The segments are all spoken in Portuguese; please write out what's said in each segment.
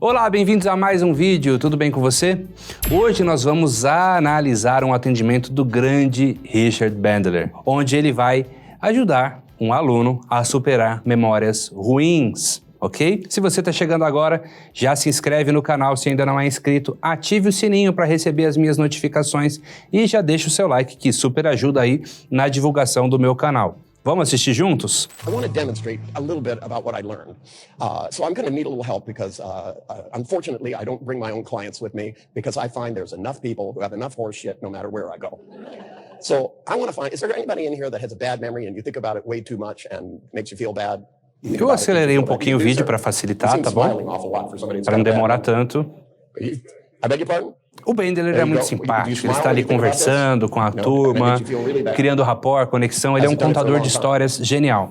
Olá, bem-vindos a mais um vídeo, tudo bem com você? Hoje nós vamos analisar um atendimento do grande Richard Bandler, onde ele vai ajudar um aluno a superar memórias ruins, ok? Se você está chegando agora, já se inscreve no canal se ainda não é inscrito, ative o sininho para receber as minhas notificações e já deixa o seu like que super ajuda aí na divulgação do meu canal. Vamos assistir juntos? I want to demonstrate a little bit about what I learned. So I'm going to need a little help because, unfortunately, I don't bring my own clients with me because I find there's enough people who have enough horse shit no matter where I go. So I want to find, is there anybody in here that has a bad memory and you think about it way too much and makes you feel bad? Eu acelerei um pouquinho o vídeo para facilitar, tá bom? Para não demorar tanto. I beg your pardon? O Bandler é muito simpático, ele está ali conversando com a turma, criando rapport, conexão, ele é um contador de histórias genial.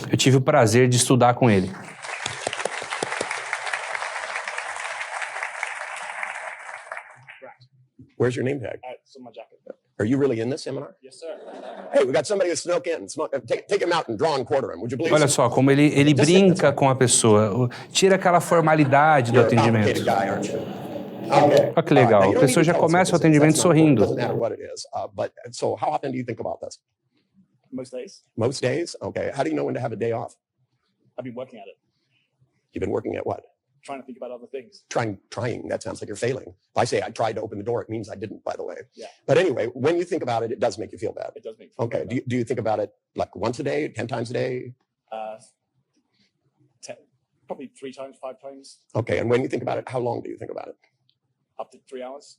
Eu tive o prazer de estudar com ele. Where's your name tag? It's on my jacket. Are you really in this seminar? Yes, sir. Hey, we got somebody who snuck in. Take him out and draw and quarter him. Would you please? Olha só, como ele brinca com a pessoa, tira aquela formalidade do atendimento. Olha que legal, a pessoa já começa o atendimento sorrindo. So how often do you think about this? Most days. Most days? Okay. How do you know when to have a day off? I've been working at it. You've been working at what? Trying to think about other things. Trying. That sounds like you're failing. If I say I tried to open the door, it means I didn't, by the way. Yeah. But anyway, when you think about it, it does make you feel bad. It does make me feel Okay. bad. Do you think about it like once a day, 10 times a day? Probably 3 times, 5 times. Okay. And when you think about it, how long do you think about it? Up to 3 hours.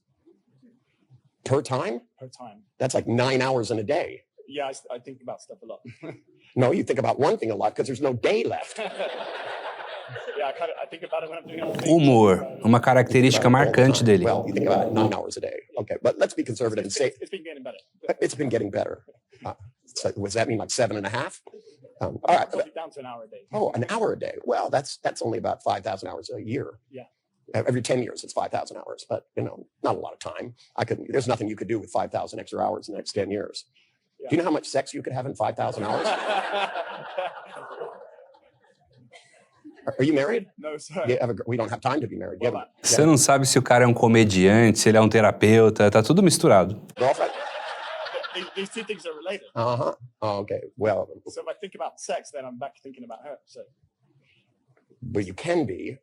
Per time? Per time. That's like 9 hours in a day. Yeah, I think about stuff a lot. No, you think about one thing a lot because there's no day left. Yeah, I think about it when I'm doing other things. Humor, uma característica marcante dele. Well, you think about it 9 hours a day. Okay, but let's be conservative and say It's been getting better. it's been getting better. So does that mean like 7.5? All right. Probably down to an hour a day. Oh, an hour a day. Well, that's only about 5,000 hours a year. Yeah. Every 10 years, it's 5,000 hours, but not a lot of time. There's nothing you could do with 5,000 extra hours in the next 10 years. Yeah. Do you know how much sex you could have in 5,000 hours? Are you married? No, sir. We don't have time to be married. Well, Você não sabe se o cara é um comediante, se ele é um terapeuta, tá tudo misturado. Girlfriend? These two things are related. Uh-huh. Oh, okay. Well, So if I think about sex, then I'm back thinking about her. So well, you can be,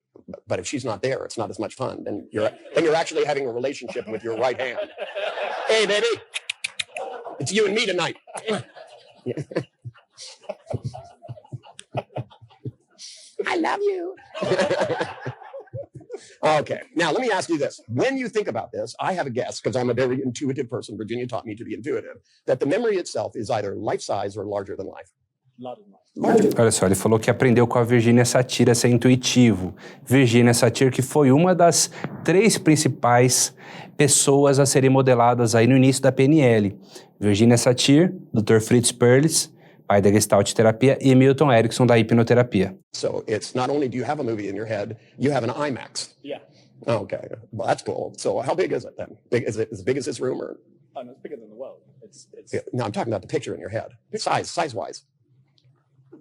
but if she's not there, it's not as much fun. Then you're actually having a relationship with your right hand. Hey, baby, it's you and me tonight. I love you. Okay, now let me ask you this. When you think about this, I have a guess, because I'm a very intuitive person, Virginia taught me to be intuitive, that the memory itself is either life-size or larger than life. Olha só, ele falou que aprendeu com a Virginia Satir a ser intuitivo. Virginia Satir, que foi uma das 3 principais pessoas a serem modeladas aí no início da PNL. Virginia Satir, Dr. Fritz Perls, pai da Gestalt terapia, e Milton Erickson da hipnoterapia. So it's not only do you have a movie in your head, you have an Imax. yeah. Okay, well that's cool. So how big is it then? Is it as big as this room or? Oh, no, it's bigger than the world. It's Yeah, no, I'm talking about the picture in your head, size-wise.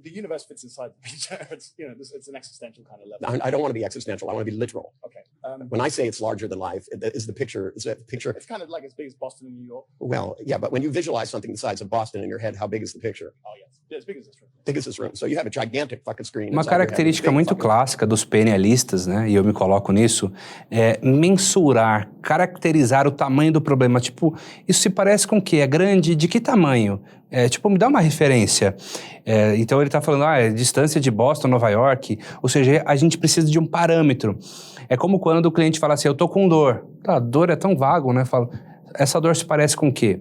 The universe fits inside the picture. It's an existential kind of level. I don't want to be existential. I want to be literal. Okay. When I say it's larger than life, is the picture? It's kind of like as big as Boston and New York. Well, yeah, but when you visualize something the size of Boston in your head, how big is the picture? Oh, yes. Yeah, as big as this room. Big as this room. So you have a gigantic fucking screen. Uma característica muito clássica dos PNListas, né, e eu me coloco nisso, é mensurar, caracterizar o tamanho do problema. Tipo, isso se parece com o quê? É grande? De que tamanho? Tipo, me dá uma referência. Então ele está falando, é distância de Boston, Nova York. Ou seja, a gente precisa de um parâmetro. É como quando o cliente fala assim, eu tô com dor. Tá, dor é tão vago, né? Falo, essa dor se parece com o quê?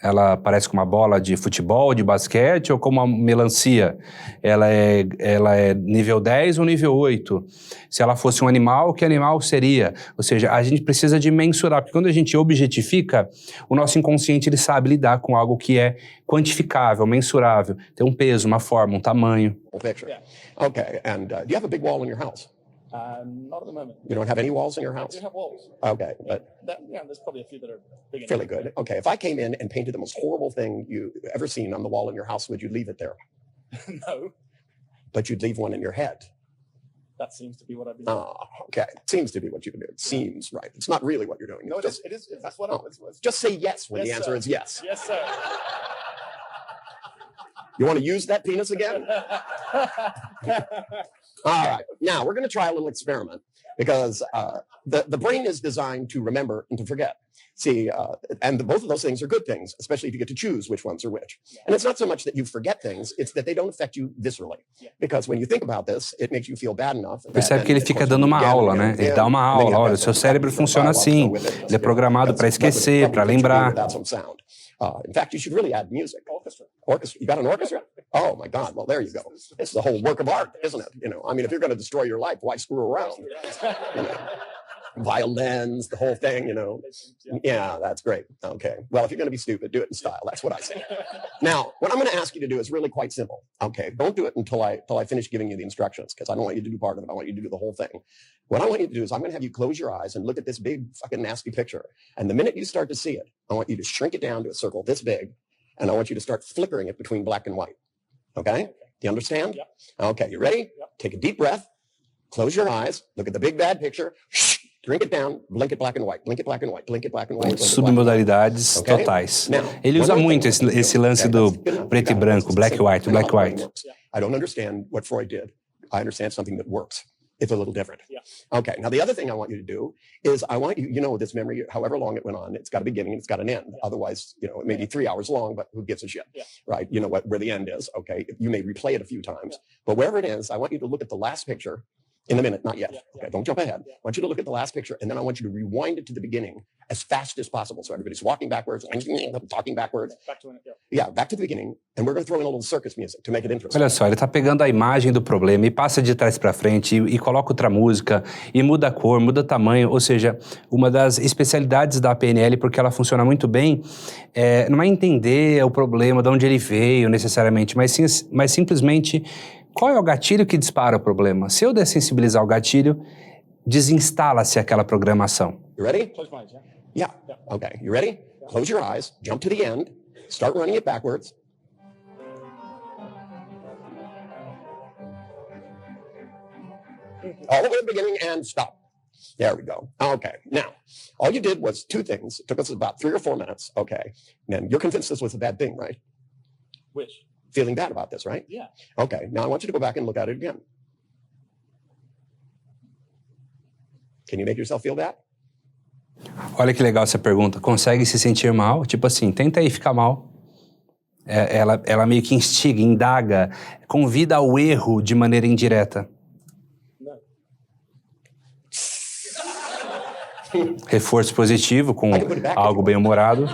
Ela parece com uma bola de futebol, de basquete ou com uma melancia? Ela é nível 10 ou nível 8? Se ela fosse um animal, que animal seria? Ou seja, a gente precisa de mensurar, porque quando a gente objetifica, o nosso inconsciente ele sabe lidar com algo que é quantificável, mensurável. Tem um peso, uma forma, um tamanho. Picture. Okay, and do you have a big wall in your house? Not at the moment. You don't have any walls in your house? I do have walls. Okay, but there's probably a few that are big enough. fairly good. Okay, if I came in and painted the most horrible thing you ever seen on the wall in your house, would you leave it there? No. But you'd leave one in your head. That seems to be what I've been doing. Oh, okay. Seems to be what you've been doing. Seems, right. It's not really what you're doing. No, It's it is. That's what it's. just say yes when the Yes, answer sir. is yes. Yes, sir. You want to use that penis again? All right. Now, we're going to try a little experiment because the brain is designed to remember and to forget. See, both of those things are good things, especially if you get to choose which ones are which. And it's not so much that you forget things, it's that they don't affect you viscerally. Because when you think about this, it makes you feel bad enough. Percebe que ele fica dando uma aula, né? Ele dá uma aula, olha, o seu cérebro funciona assim. Ele é programado para esquecer, para lembrar. In fact, you should really add music. Orchestra. Orchestra. You got an orchestra? Oh my God. Well, there you go. It's the whole work of art, isn't it? You know, I mean, if you're going to destroy your life, why screw around? You know, violins, the whole thing, you know. Yeah, that's great. Okay. Well, if you're going to be stupid, do it in style. That's what I say. Now, what I'm going to ask you to do is really quite simple. Okay. Don't do it until I finish giving you the instructions, because I don't want you to do part of it. I want you to do the whole thing. What I want you to do is I'm going to have you close your eyes and look at this big fucking nasty picture. And the minute you start to see it, I want you to shrink it down to a circle this big. And I want you to start flickering it between black and white. Okay? Do you understand? Yep. Okay. You ready? Yep. Take a deep breath. Close your eyes. Look at the big bad picture. Drink it down, blink it black and white, blink it black and white, blink it black and white. Submodalidades totais. Ele usa muito esse lance do preto e branco, black white, black white. I don't understand what Freud did. I understand something that works. It's a little different. Yeah. Okay. Now, the other thing I want you to do is I want you, this memory, however long it went on, it's got a beginning and it's got an end. Yeah. Otherwise, it may be 3 hours long, but who gives a shit? Yeah. Right? You know where the end is. Okay. You may replay it a few times, but wherever it is, I want you to look at the last picture. In a minute, not yet. Okay, don't jump ahead. I want you to look at the last picture, and then I want you to rewind it to the beginning as fast as possible. So everybody's walking backwards, talking backwards. Back to it. Yeah, back to the beginning. And we're going to throw in a little circus music to make it interesting. Olha só, ele tá pegando a imagem do problema e passa de trás para frente e coloca outra música e muda a cor, muda tamanho. Ou seja, uma das especialidades da PNL, porque ela funciona muito bem, não é entender o problema, de onde ele veio necessariamente, mas simplesmente qual é o gatilho que dispara o problema. Se eu dessensibilizar o gatilho, desinstala-se aquela programação. You ready? Close my eyes, Yeah. Okay. You ready? Close your eyes, jump to the end, start running it backwards. All the way to the beginning and stop. There we go. Okay. Now, all you did was two things. It took us about 3 or 4 minutes. Okay. And you're convinced this was a bad thing, right? Which? Feeling bad about this, right? Yeah. Okay. Now I want you to go back and look at it again. Can you make yourself feel bad? Olha que legal essa pergunta. Consegue se sentir mal? Tipo assim, tenta aí ficar mal. Ela meio que instiga, indaga, convida ao erro de maneira indireta. Reforço positivo com algo bem-humorado.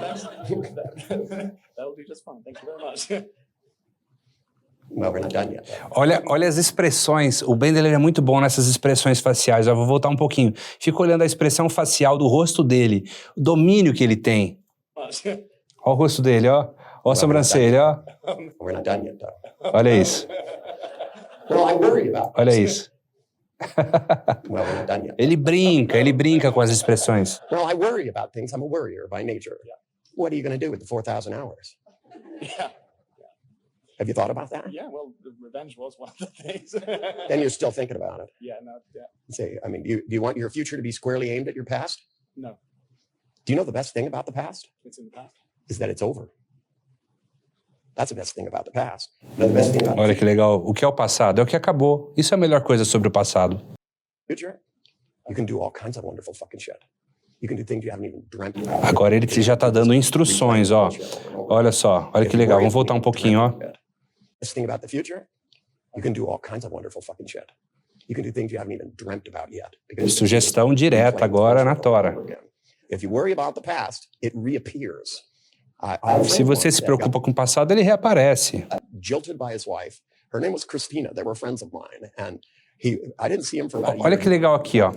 That'll do just fine. Thank you very much. Well, we're not done yet. Olha as expressões. O Bandler é muito bom nessas expressões faciais. Eu vou voltar um pouquinho. Fico olhando a expressão facial do rosto dele. O domínio que ele tem. Olha o rosto dele, ó. Ó a sobrancelha, ó. We're not done yet, though. Olha isso. Well, I worry about this. Olha isso. Well, we're not done yet. Ele brinca com as expressões. Well, I worry about things. I'm a worrier by nature. Yeah. What are you going to do with the 4,000 hours? Yeah. Have you thought about that? Yeah, well, the revenge was one of the things. Then you're still thinking about it. Yeah, no, yeah. Say, I mean, do you want your future to be squarely aimed at your past? No. Do you know the best thing about the past? It's in the past. Is that it's over. That's the best thing about the past. The best thing about Olha que legal. O que é o passado? É o que acabou. Isso é a melhor coisa sobre o passado. the future. You can do all kinds of wonderful fucking shit. You can do things you haven't even dreamt about. Agora ele já tá dando instruções, ó. Olha só. Olha que legal. Vamos voltar um pouquinho, ó. Best thing about the future. You can do all kinds of wonderful fucking shit. You can do things you haven't even dreamt about yet. Sugestão direta agora na tora. If you worry about the past, it reappears. Se você se preocupa com o passado, ele reaparece. Jilted by his wife. Her name was Christina. They were friends of mine, and I didn't see him for about a Olha year. que legal aqui, ó.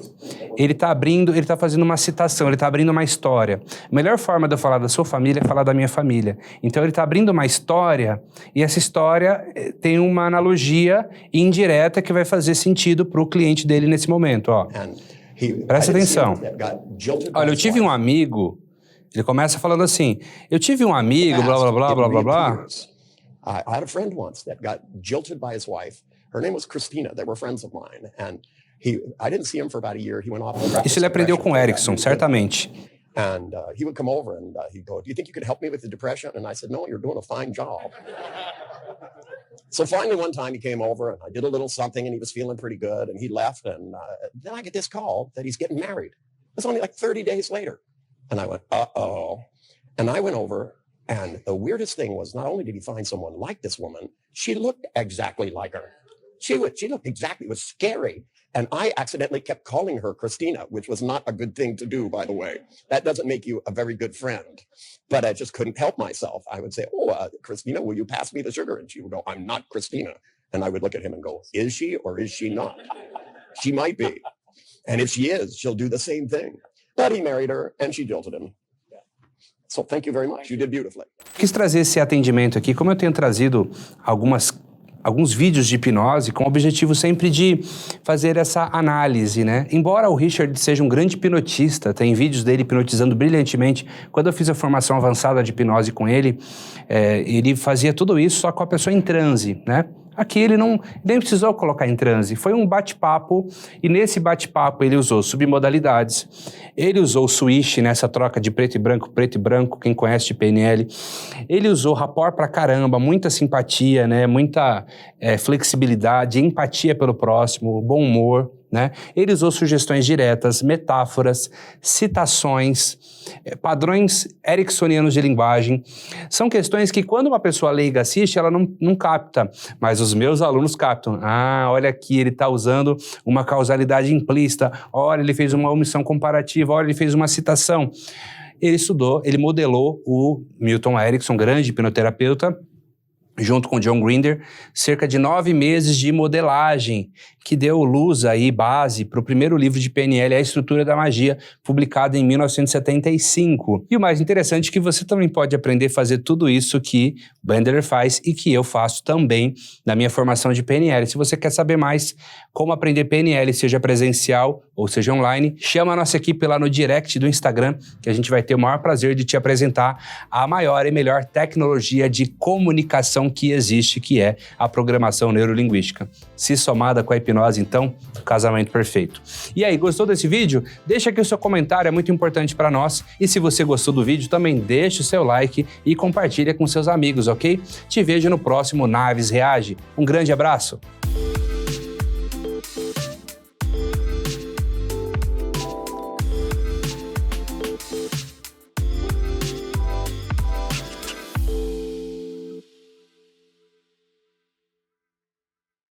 Ele tá fazendo uma citação, ele tá abrindo uma história. A melhor forma de eu falar da sua família é falar da minha família. Então ele tá abrindo uma história e essa história tem uma analogia indireta que vai fazer sentido pro cliente dele nesse momento, ó. Presta atenção. Olha, eu tive um amigo, ele começa falando assim, eu tive um amigo, blá, blá, blá, blá, blá, blá. I had a friend once that got jilted by his wife. Her name was Christina. They were friends of mine. And I didn't see him for about a year. He went off. Isso ele aprendeu com o Erickson, certamente. And he would come over and he'd go, "Do you think you could help me with the depression?" And I said, "No, you're doing a fine job." So finally, one time he came over and I did a little something and he was feeling pretty good and he left. And then I get this call that he's getting married. It was only like 30 days later. And I went, uh-oh. And I went over, and the weirdest thing was, not only did he find someone like this woman, she looked exactly like her. She looked exactly, it was scary. And I accidentally kept calling her Christina, which was not a good thing to do, by the way. That doesn't make you a very good friend. But I just couldn't help myself. I would say, Christina, will you pass me the sugar? And she would go, "I'm not Christina." And I would look at him and go, "Is she or is she not?" She might be. And if she is, she'll do the same thing. But he married her and she jilted him. So thank you very much. You did beautifully. Quis trazer esse atendimento aqui, como eu tenho trazido alguns vídeos de hipnose com o objetivo sempre de fazer essa análise, né? Embora o Richard seja um grande hipnotista, tem vídeos dele hipnotizando brilhantemente. Quando eu fiz a formação avançada de hipnose com ele, ele fazia tudo isso só com a pessoa em transe, né? Aqui ele nem precisou colocar em transe, foi um bate-papo, e nesse bate-papo ele usou submodalidades, ele usou switch nessa troca de preto e branco, quem conhece de PNL, ele usou rapport pra caramba, muita simpatia, né, muita flexibilidade, empatia pelo próximo, bom humor, né? Ele usou sugestões diretas, metáforas, citações, padrões ericksonianos de linguagem. São questões que quando uma pessoa leiga assiste, ela não capta, mas os meus alunos captam. Ah, olha aqui, ele está usando uma causalidade implícita, olha, ele fez uma omissão comparativa, olha, ele fez uma citação. Ele estudou, ele modelou o Milton Erickson, grande hipnoterapeuta, junto com John Grinder, cerca de 9 meses de modelagem, que deu luz aí, base, para o primeiro livro de PNL, A Estrutura da Magia, publicado em 1975. E o mais interessante é que você também pode aprender a fazer tudo isso que Bandler faz e que eu faço também na minha formação de PNL. Se você quer saber mais como aprender PNL, seja presencial ou seja online, chama a nossa equipe lá no direct do Instagram, que a gente vai ter o maior prazer de te apresentar a maior e melhor tecnologia de comunicação que existe, que é a programação neurolinguística. Se somada com a hipnose, então, casamento perfeito. E aí, gostou desse vídeo? Deixa aqui o seu comentário, é muito importante para nós. E se você gostou do vídeo, também deixa o seu like e compartilha com seus amigos, ok? Te vejo no próximo Naves Reage. Um grande abraço!